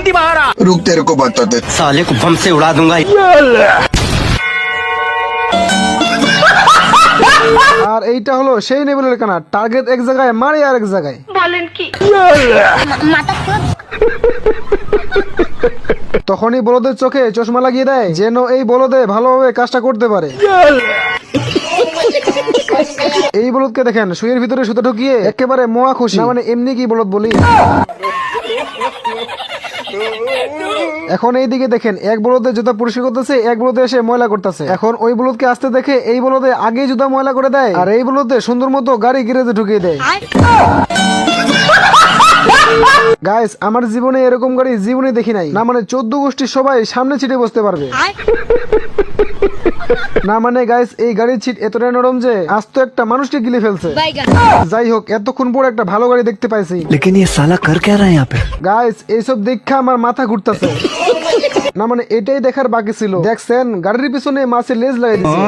जल्दी बाहर आ। रुक तेरे को बताते। साले को बम से उड़ा दूंगा। আর এইটা হলো সেই নেবুলের কানা, টার্গেট এক জায়গায় মারে আর এক জায়গায়। বলেন কি? তখনই বলদের চোখে চশমা লাগিয়ে দেয় যেন এই বলদে ভালোভাবে কাজটা করতে পারে। এই বলদকে দেখেন শুয়ের ভিতরে সুতো ঢুকিয়ে একেবারে মোয়া খুশি, না মানে এমনি কি বলদ বলি। এখন এই দিকে দেখেন এক বলদে জুতা পরিষ্কার করতেছে, এক বলদে এসে ময়লা করতেছে। এখন ওই বলদকে আসতে দেখে এই বলদে আগে জুতা ময়লা করে দেয় আর এই বলদে সুন্দর মতো গাড়ি গ্যারেজে ঢুকিয়ে দেয়। গাইস, আমার জীবনে এরকম গাড়ি জীবনে দেখি নাই, না মানে 14 গোষ্ঠীর সবাই সামনে ছিটে বসতে পারবে। না মানে গাইস, এই গাড়ির সিট এতটাই নরম যে আস্ত একটা মানুষকে গিলে ফেলছে। যাই হোক, এতক্ষণ পর একটা ভালো গাড়ি দেখতে পাইছি। लेकिन ये साला कर क्या रहा है यहाँ पे? গাইস, এইসব দেখা আমার মাথা ঘুরতেছে। না মানে এটাই দেখার বাকি ছিল। দেখছেন গাড়ির পিছনে মাছের লেজ লাগিয়ে দিয়েছে।